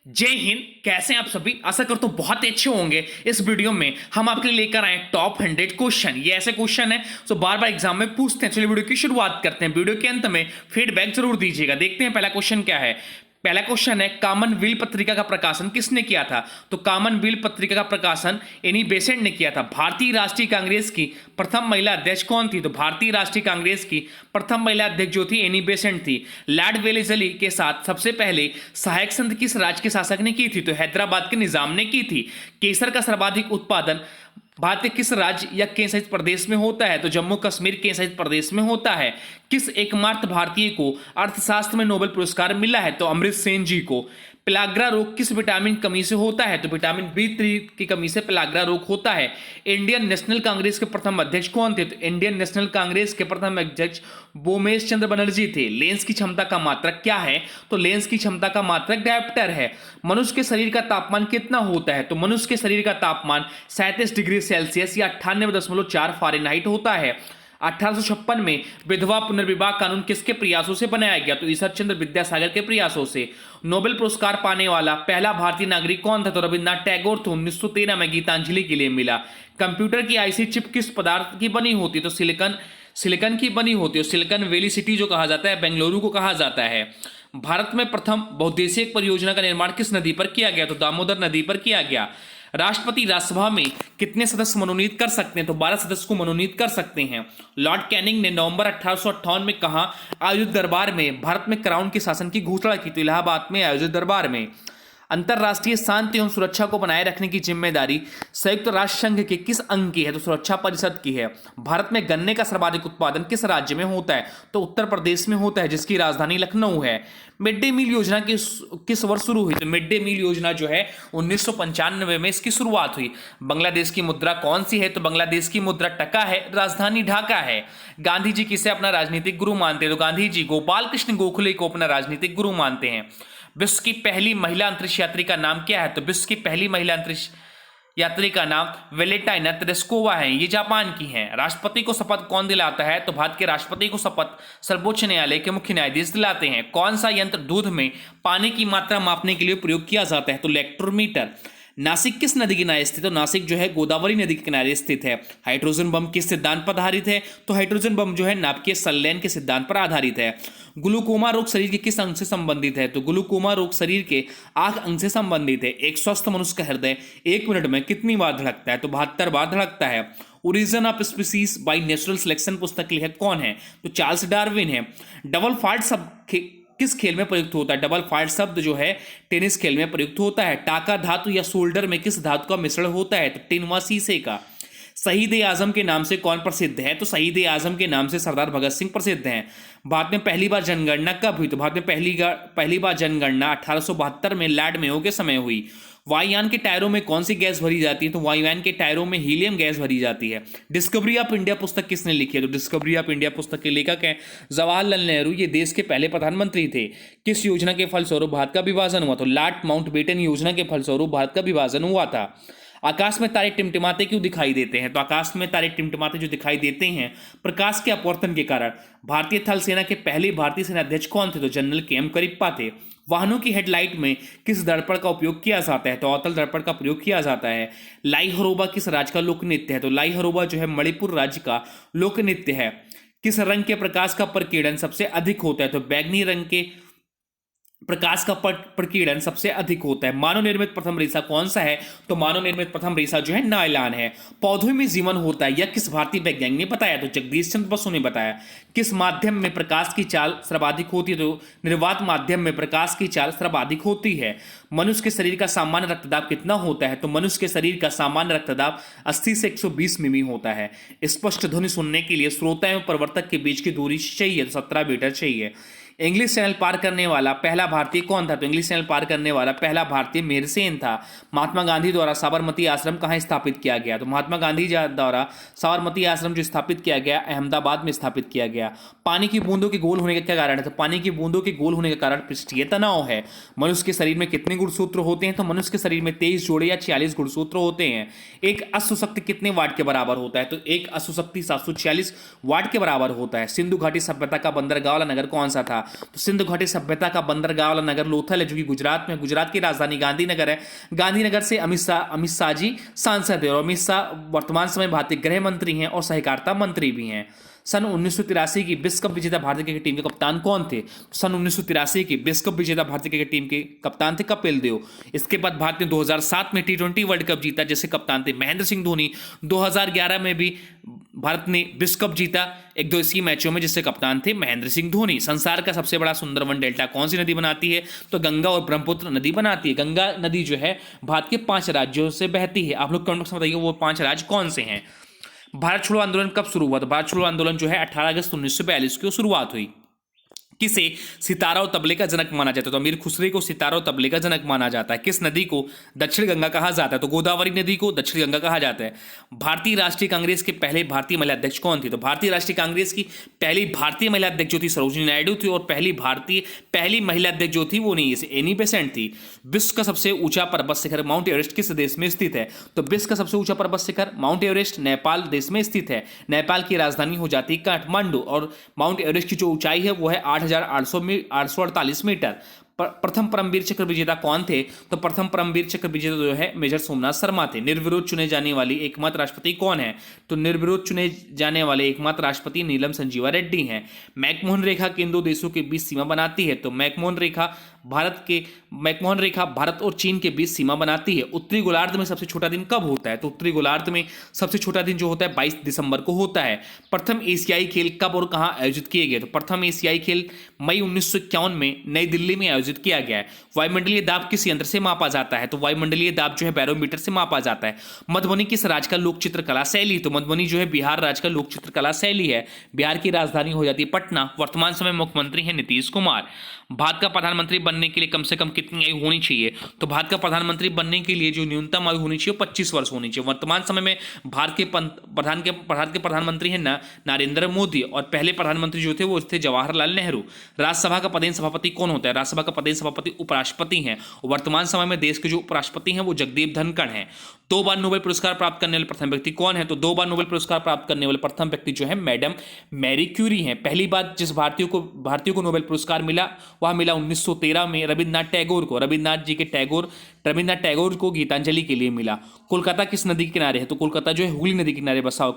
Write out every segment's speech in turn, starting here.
जय हिंद। कैसे हैं आप सभी? आशा करता हूं बहुत ही अच्छे होंगे। इस वीडियो में हम आपके लिए लेकर आए टॉप 100 क्वेश्चन। ये ऐसे क्वेश्चन है जो बार बार एग्जाम में पूछते हैं। चलिए वीडियो की शुरुआत करते हैं। वीडियो के अंत में फीडबैक जरूर दीजिएगा। देखते हैं पहला क्वेश्चन क्या है। पहला क्वेश्चन है, कॉमनवेल्थ पत्रिका का प्रकाशन किसने किया था? तो कॉमनवेल्थ पत्रिका का प्रकाशन एनी बेसेंट ने किया था। भारतीय राष्ट्रीय कांग्रेस की प्रथम महिला अध्यक्ष कौन थी? तो भारतीय राष्ट्रीय कांग्रेस की प्रथम महिला अध्यक्ष जो थी एनी बेसेंट थी। लॉर्ड वेलेस्ली के साथ सबसे पहले सहायक संधि किस राज्य के शासक ने की थी? तो हैदराबाद के निजाम ने की थी। केसर का सर्वाधिक उत्पादन भारत के किस राज्य या केंद्र शासित प्रदेश में होता है? तो जम्मू कश्मीर केंद्र शासित प्रदेश में होता है। किस एकमात्र भारतीय को अर्थशास्त्र में नोबेल पुरस्कार मिला है? तो अमृत सेन जी को। पेलाग्रा रोग किस विटामिन की कमी से होता है? तो विटामिन B3 की कमी से पेलाग्रा रोग होता है। इंडियन नेशनल कांग्रेस के प्रथम अध्यक्ष कौन थे? तो इंडियन नेशनल कांग्रेस के प्रथम अध्यक्ष बोमेश चंद्र बनर्जी थे। लेंस की क्षमता का मात्रक क्या है? तो लेंस की क्षमता का मात्रक डायोप्टर है। मनुष्य के शरीर का तापमान कितना होता है? तो मनुष्य के शरीर का तापमान 37 डिग्री सेल्सियस या 98.4 फ़ारेनहाइट होता है। 1856 में विधवा पुनर्विवाह कानून किसके प्रयासों से बनाया गया? तो ईश्वर चंद्र विद्यासागर के प्रयासों से। नोबेल पुरस्कार पाने वाला पहला भारतीय नागरिक कौन था? तो रविन्द्रनाथ टैगोर थे। 1913 में गीतांजलि के लिए मिला। कंप्यूटर की आईसी चिप किस पदार्थ की बनी होती है? तो सिलिकॉन की बनी होती है। सिलिकॉन वैली सिटी जो कहा जाता है, बेंगलुरु को कहा जाता है। भारत में प्रथम बहुउद्देशीय परियोजना का निर्माण किस नदी पर किया गया? तो दामोदर नदी पर किया गया। राष्ट्रपति राज्यसभा में कितने सदस्य मनोनीत कर सकते हैं? तो 12 सदस्य को मनोनीत कर सकते हैं। लॉर्ड कैनिंग ने नवंबर 1858 में कहा आयोजित दरबार में भारत में क्राउन के शासन की घोषणा की? तो इलाहाबाद में आयोजित दरबार में। अंतर्राष्ट्रीय शांति एवं सुरक्षा को बनाए रखने की जिम्मेदारी संयुक्त राष्ट्र संघ के किस अंग की है? तो सुरक्षा परिषद की है। भारत में गन्ने का सर्वाधिक उत्पादन किस राज्य में होता है? तो उत्तर प्रदेश में होता है, जिसकी राजधानी लखनऊ है। मिड डे मील योजना किस वर्ष शुरू हुई? तो मिड डे मील योजना जो है 1995 में इसकी शुरुआत हुई। बांग्लादेश की मुद्रा कौन सी है? तो बांग्लादेश की मुद्रा टका है। राजधानी ढाका है। गांधी जी किसे अपना राजनीतिक गुरु मानते हैं? तो गांधी जी गोपाल कृष्ण गोखले को अपना राजनीतिक गुरु मानते हैं। विश्व की पहली महिला अंतरिक्ष यात्री का नाम क्या है? तो विश्व की पहली महिला अंतरिक्ष यात्री का नाम वेलेंटाइना तेरेस्कोवा है। ये जापान की हैं। राष्ट्रपति को शपथ कौन दिलाता है? तो भारत के राष्ट्रपति को शपथ सर्वोच्च न्यायालय के मुख्य न्यायाधीश दिलाते हैं। कौन सा यंत्र दूध में पानी की मात्रा मापने के लिए प्रयोग किया जाता है? तो इलेक्ट्रोमीटर। नासिक किस नदी के किनारे स्थित है? तो नासिक जो है गोदावरी नदी के किनारे स्थित है। हाइड्रोजन बम किस सिद्धांत पर आधारित है? तो हाइड्रोजन बम जो है नाभिकीय संलयन के सिद्धांत पर आधारित है। ग्लूकोमा रोग शरीर के किस अंग से संबंधित है? तो ग्लूकोमा रोग शरीर के आंख अंग से संबंधित है। एक स्वस्थ मनुष्य का हृदय 1 मिनट में कितनी बार धड़कता है? तो 72 बार धड़कता है। Origin of species by natural selection पुस्तक के लेखक कौन है? तो चार्ल्स डार्विन है। डबल फाल्ट शब्द किस खेल में प्रयुक्त होता है? डबल फाल्ट शब्द जो है टेनिस खेल में प्रयुक्त होता है। टाका धातु या शोल्डर में किस धातु का मिश्रण होता है? तो टिन व शीशे का। शहीद ए आजम के नाम से कौन प्रसिद्ध है? तो शहीद ए आजम के नाम से सरदार भगत सिंह प्रसिद्ध हैं। भारत में पहली बार जनगणना कब हुई? तो भारत में पहली बार जनगणना 1872 में लॉर्ड मेयो के समय हुई। वायुयान के टायरों में कौन सी गैस भरी जाती है? तो वायुयान के टायरों में हीलियम गैस भरी जाती है। डिस्कवरी ऑफ इंडिया पुस्तक किसने लिखी है? तो डिस्कवरी ऑफ इंडिया पुस्तक के लेखक हैं जवाहरलाल नेहरू। ये देश के पहले प्रधानमंत्री थे। किस योजना के फलस्वरूप भारत का विभाजन हुआ? तो लॉर्ड माउंटबेटन योजना के फलस्वरूप भारत का विभाजन हुआ था। आकाश में तारे टिमटिमाते क्यों दिखाई देते हैं? तो आकाश में तारे टिमटिमाते जो दिखाई देते हैं प्रकाश के अपवर्तन के कारण। भारतीय थल सेना के पहले भारतीय सेनाध्यक्ष कौन थे? तो जनरल के एम करिप्पा थे। वाहनों की हेडलाइट में किस दर्पण का उपयोग किया जाता है? तो अवतल दर्पण का प्रयोग किया जाता है। लाई हरोबा किस राज्य का लोक नृत्य है? तो लाई हरोबा जो है मणिपुर राज्य का लोक नृत्य है। किस रंग के प्रकाश का प्रकीर्णन सबसे अधिक होता है? तो बैगनी रंग के प्रकाश का प्रकीर्णन सबसे अधिक होता है। मानव निर्मित प्रथम रेशा कौन सा है? तो मानव निर्मित प्रथम रेशा जो है नायलॉन है। पौधों में जीवन होता है, यह किस भारतीय वैज्ञानिक ने बताया? तो जगदीश चंद्र बसु ने बताया। किस माध्यम में प्रकाश की चाल सर्वाधिक होती है? तो निर्वात माध्यम में प्रकाश की चाल सर्वाधिक होती है। मनुष्य के शरीर का सामान्य रक्तदाब कितना होता है? तो मनुष्य के शरीर का सामान्य रक्तदाब 80 से 120 मिमी होता है। स्पष्ट ध्वनि सुनने के लिए श्रोता एवं प्रवर्तक के बीच की दूरी चाहिए, तो 17 मीटर चाहिए। इंग्लिश चैनल पार करने वाला पहला भारतीय कौन था? तो इंग्लिश चैनल पार करने वाला पहला भारतीय मेरसेन था। महात्मा गांधी द्वारा साबरमती आश्रम कहाँ स्थापित किया गया? तो महात्मा गांधी द्वारा साबरमती आश्रम जो स्थापित किया गया अहमदाबाद में स्थापित किया गया। पानी की बूंदों के गोल होने का क्या कारण है? तो पानी की बूंदों के गोल होने का कारण पृष्ठीय तनाव है। मनुष्य के शरीर में कितने गुणसूत्र होते हैं? तो मनुष्य के शरीर में 23 जोड़े या 46 गुणसूत्र होते हैं। एक अश्वशक्ति कितने वाट के बराबर होता है? तो एक अश्वशक्ति 746 वाट के बराबर होता है। सिंधु घाटी सभ्यता का बंदरगाह वाला नगर कौन सा था? तो सिंधु घाटी सभ्यता का बंदरगाह वाला नगर लोथल है, जो कि गुजरात में। गुजरात की राजधानी गांधीनगर है। गांधीनगर से अमित शाह जी सांसद है, और अमित शाह वर्तमान समय भारतीय गृह मंत्री हैं और सहकारिता मंत्री भी हैं। सन 1983 की विश्व कप विजेता भारतीय क्रिकेट टीम के कप्तान कौन थे? सन 1983 की विश्व कप विजेता भारतीय क्रिकेट टीम के कप्तान थे कपिल देव। इसके बाद भारत ने 2007 में T20 वर्ल्ड कप जीता, जिससे कप्तान थे महेंद्र सिंह धोनी। 2011 में भी भारत ने विश्व कप जीता 1-2 मैचों में, जिससे कप्तान थे महेंद्र सिंह धोनी। संसार का सबसे बड़ा सुंदरवन डेल्टा कौन सी नदी बनाती है? तो गंगा और ब्रह्मपुत्र नदी बनाती है। गंगा नदी जो है भारत के 5 राज्यों से बहती है। आप लोग कमेंट बॉक्स में बताइए वो 5 राज्य कौन से हैं। भारत छोड़ो आंदोलन कब शुरू हुआ? तो भारत छोड़ो आंदोलन जो है 18 अगस्त 1942 को शुरुआत हुई। किसे सितारा और तबले का जनक माना जाता है? तो अमीर खुसरो को सितारा और तबले का जनक माना जाता है। किस नदी को दक्षिण गंगा कहा जाता है? तो गोदावरी नदी को दक्षिण गंगा कहा जाता है। भारतीय राष्ट्रीय कांग्रेस के पहले भारतीय महिला अध्यक्ष कौन थी? तो भारतीय राष्ट्रीय कांग्रेस की पहली भारतीय महिला अध्यक्ष जो थी सरोजिनी नायडू थी, और पहली महिला अध्यक्ष जो थी वो नहीं एनी बेसेंट थी। विश्व का सबसे ऊंचा पर्वत शिखर माउंट एवरेस्ट किस देश में स्थित है? तो विश्व का सबसे ऊंचा पर्वत शिखर माउंट एवरेस्ट नेपाल देश में स्थित है। नेपाल की राजधानी हो जाती है काठमांडू, और माउंट एवरेस्ट की जो ऊंचाई है वो है 8,848 मीटर। प्रथम परमवीर चक्र विजेता कौन थे? तो प्रथम परमवीर चक्र विजेता जो है मेजर सोमनाथ शर्मा थे। निर्विरोध चुने जाने वाली एकमात्र राष्ट्रपति कौन है? तो निर्विरोध चुने जाने वाले एकमात्र राष्ट्रपति नीलम संजीवा रेड्डी हैं। मैकमोहन रेखा किन 2 देशों के बीच सीमा बनाती है? तो मैकमोहन रेखा भारत और चीन के बीच सीमा बनाती है। उत्तरी गोलार्ध में सबसे छोटा दिन कब होता है? तो उत्तरी गोलार्ध में सबसे छोटा दिन जो होता है 22 दिसंबर को होता है। प्रथम एशियाई खेल कब और कहां आयोजित किए गए? तो प्रथम एशियाई खेल मई 1951 में नई दिल्ली में आयोजित किया गया है। वायुमंडलीय दाब किस यंत्र से मापा जाता है? तो वायुमंडलीय दाब जो है बैरोमीटर से मापा जाता है। मधुबनी किस राज्य का लोक चित्रकला शैली? तो मधुबनी जो है बिहार राज्य का लोक चित्रकला शैली है। बिहार की राजधानी हो जाती है पटना। वर्तमान समय मुख्यमंत्री है नीतीश कुमार। भारत का प्रधानमंत्री बनने के लिए कम से कम कितनी आयु होनी चाहिए? तो भारत का प्रधानमंत्री बनने के लिए जो न्यूनतम आयु होनी चाहिए 25 वर्ष होनी चाहिए। वर्तमान समय में भारत के प्रधानमंत्री हैं नरेंद्र मोदी, और पहले प्रधानमंत्री जो थे वो थे जवाहरलाल नेहरू। राज्यसभा का पदेन सभापति कौन होता है? राज्यसभा का पदेन सभापति उपराष्ट्रपति हैं, और वर्तमान समय में देश के जो उपराष्ट्रपति हैं वो जगदीप धनखड़ हैं। 2 बार नोबेल पुरस्कार प्राप्त करने वाले प्रथम व्यक्ति कौन है? तो 2 बार नोबेल पुरस्कार प्राप्त करने वाले प्रथम व्यक्ति जो है मैडम मैरी क्यूरी हैं। पहली बार जिस भारतीय को नोबेल पुरस्कार मिला वह मिला 1913 में रविन्द्रनाथ टैगोर को। रविन्द्रनाथ टैगोर को गीतांजलि के लिए मिला। कोलकाता किस नदी के किनारे है? तो कोलकाता जो है हुगली नदी के किनारे बसा हुआ।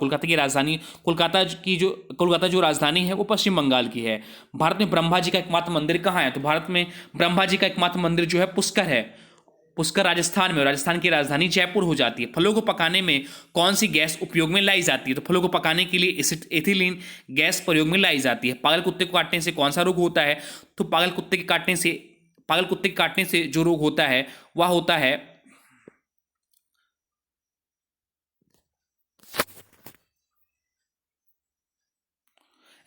कोलकाता जो राजधानी है वो पश्चिम बंगाल की है। भारत में ब्रह्मा जी का एकमात्र मंदिर कहाँ है? तो भारत में ब्रह्मा जी का एकमात्र मंदिर जो है पुष्कर है। पुष्कर राजस्थान में, राजस्थान की राजधानी जयपुर हो जाती है। फलों को पकाने में कौन सी गैस उपयोग में लाई जाती है? तो फलों को पकाने के लिए एथिलीन गैस प्रयोग में लाई जाती है। पागल कुत्ते को काटने से कौन सा रोग होता है? तो पागल कुत्ते के काटने से जो रोग होता है वह होता है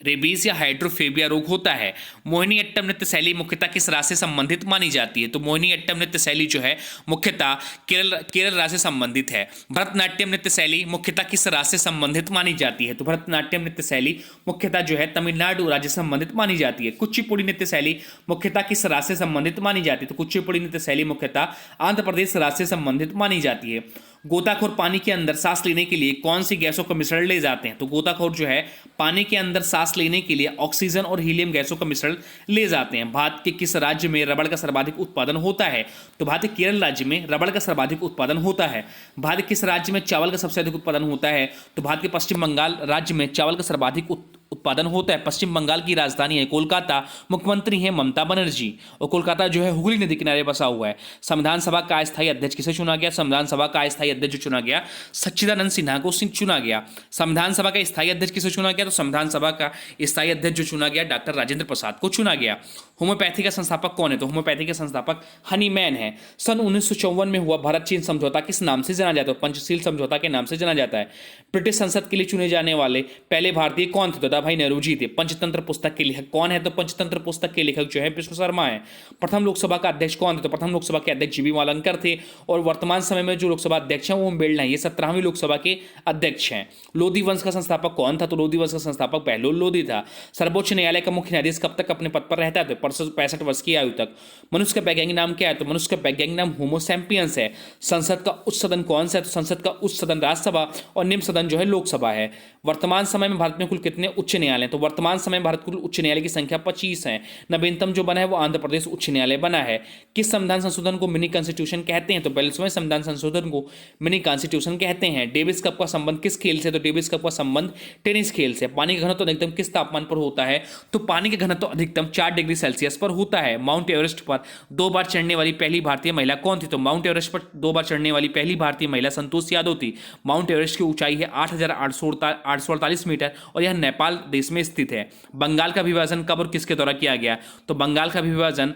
रेबीज या हाइड्रोफेबिया रोग होता है। मोहिनीअट्टम नृत्य शैली मुख्यतः किस राज्य से संबंधित मानी जाती है? तो मोहिनीअट्टम नृत्य शैली जो है मुख्यतः केरल राज्य से संबंधित है। भरतनाट्यम नृत्य शैली मुख्यतः किस राज्य से संबंधित मानी जाती है? तो भरतनाट्यम नृत्य शैली मुख्यतः जो है तमिलनाडु राज्य से संबंधित मानी जाती है। कुचिपुड़ी नृत्य शैली मुख्यतः किस राज्य से संबंधित मानी जाती है? तो कुचिपुड़ी नृत्य शैली मुख्यतः आंध्र प्रदेश राज्य से संबंधित मानी जाती है। गोताखोर पानी के अंदर सांस लेने के लिए कौन सी गैसों का मिश्रण ले जाते हैं? तो गोताखोर जो है पानी के अंदर सांस लेने के लिए ऑक्सीजन और हीलियम गैसों का मिश्रण ले जाते हैं। भारत के किस राज्य में रबड़ का सर्वाधिक उत्पादन होता है? तो भारत के केरल राज्य में रबड़ का सर्वाधिक उत्पादन होता है। भारत के किस राज्य में चावल का सबसे अधिक उत्पादन होता है? तो भारत के पश्चिम बंगाल राज्य में चावल का सर्वाधिक उत्पादन होता है। पश्चिम बंगाल की राजधानी है कोलकाता। मुख्यमंत्री हैं ममता बनर्जी, और कोलकाता जो है हुगली नदी किनारे बसा हुआ है। संविधान सभा का अस्थायी अध्यक्ष किसे चुना गया? संविधान सभा का अस्थायी अध्यक्ष जो चुना गया सच्चिदानंद सिन्हा को चुना गया। संविधान सभा का स्थायी अध्यक्ष किसे चुना गया? तो संविधान सभा का स्थायी अध्यक्ष जो चुना गया डॉक्टर राजेंद्र प्रसाद को चुना गया। होम्योपैथी का संस्थापक कौन है? तो होम्योपैथी के संस्थापक हनीमैन है। सन 1954 में हुआ भारत चीन समझौता किस नाम से जाना जाता है? पंचशील समझौता के नाम से जाना जाता है। ब्रिटिश संसद के लिए चुने जाने वाले पहले भारतीय कौन थे? दादाभाई नेहरू जी थे। पंचतंत्र पुस्तक के लेखक कौन है? तो पंचतंत्र पुस्तक के लेखक जो है विष्णु शर्मा है। प्रथम लोकसभा का अध्यक्ष कौन थे? तो प्रथम लोकसभा के अध्यक्ष जीवी मालंकर थे, और वर्तमान समय में जो लोकसभा अध्यक्ष हैं वो ओम बिरला हैं। ये 17वीं लोकसभा के अध्यक्ष हैं। लोधी वंश का संस्थापक कौन था? तो लोधी वंश का संस्थापक बहलोल लोधी था। सर्वोच्च न्यायालय का मुख्य न्यायाधीश कब तक अपने पद पर रहता है? 65 वर्ष की आयु तक। मनुष्य का वैज्ञानिक नाम क्या है? तो मनुष्य का वैज्ञानिक नाम होमो सैपियंस है। संसद का उच्च सदन कौन सा है? तो संसद का उच्च सदन राज्यसभा और निम्न सदन जो है लोकसभा है। वर्तमान समय में भारत में कुल कितने उच्च न्यायालय हैं? तो वर्तमान समय में भारत कुल उच्च न्यायालय की संख्या 25 है। नवीनतम जो बना है वो आंध्र प्रदेश उच्च न्यायालय बना है। किस संविधान संशोधन को मिनी कॉन्स्टिट्यूशन कहते हैं? तो 42वें संविधान संशोधन को मिनी कॉन्स्टिट्यूशन कहते हैं। डेविस कप का संबंध किस खेल से? तो डेविस कप का संबंध टेनिस खेल से। पानी का घनत्व अधिकतम किस तापमान पर होता है? तो पानी का घनत्व अधिकतम 4 डिग्री सेल्सियस पर होता है। माउंट एवरेस्ट पर 2 बार चढ़ने वाली पहली भारतीय महिला कौन थी? तो माउंट एवरेस्ट पर 2 बार चढ़ने वाली पहली भारतीय महिला संतोष यादव थी। माउंट एवरेस्ट की ऊंचाई है 8,848 मीटर और यह नेपाल देश में स्थित है। बंगाल का विभाजन कब और किसके द्वारा किया गया? तो बंगाल का विभाजन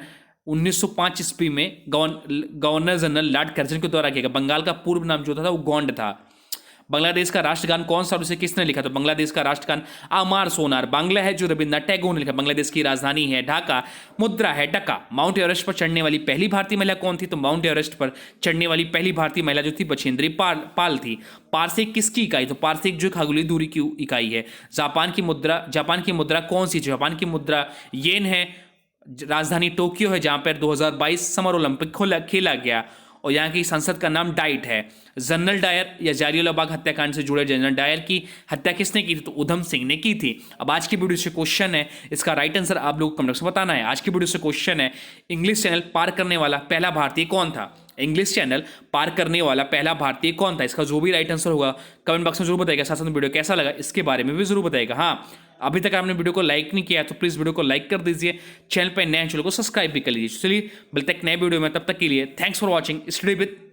1905 ईस्वी में गवर्नर जनरल लॉर्ड कर्जन के द्वारा किया गया। बंगाल का पूर्व नाम जो था वो गोंड था। बांग्लादेश का राष्ट्रगान कौन सा और उसे किसने लिखा? तो बांग्लादेश का राष्ट्रगान अमार सोनार बांग्ला है जो रविन्द्रनाथ टैगोर ने लिखा। बांग्लादेश की राजधानी है ढाका। मुद्रा है टका। माउंट एवरेस्ट पर चढ़ने वाली पहली भारतीय महिला कौन थी? तो माउंट एवरेस्ट पर चढ़ने वाली पहली भारतीय महिला जो थी बछेंद्री पाल थी। पारसेक किसकी इकाई? तो पारसेक जो खगोलीय दूरी की इकाई है। जापान की मुद्रा कौन सी? जापान की मुद्रा येन है। राजधानी टोक्यो है जहां पर 2022 समर ओलंपिक खेला गया और यहाँ की संसद का नाम डाइट है। जनरल डायर या जालियांवाला बाग हत्याकांड से जुड़े जनरल डायर की हत्या किसने की थी? तो उधम सिंह ने की थी। अब आज की वीडियो से क्वेश्चन है, इसका राइट आंसर आप लोगों को कमेंट बॉक्स में बताना है। आज की वीडियो से क्वेश्चन है, इंग्लिश चैनल पार करने वाला पहला भारतीय कौन था? इंग्लिश चैनल पार करने वाला पहला भारतीय कौन था? इसका जो भी राइट आंसर होगा कमेंट बॉक्स में जरूर बताएगा। साथ साथ वीडियो कैसा लगा इसके बारे में भी जरूर बताएगा। हाँ, अभी तक आपने वीडियो को लाइक नहीं किया तो प्लीज़ वीडियो को लाइक कर दीजिए। चैनल पर नए चैनल को सब्सक्राइब भी कर लीजिए। चलिए मिलते हैं नए वीडियो में, तब तक के लिए thanks for watching. Study with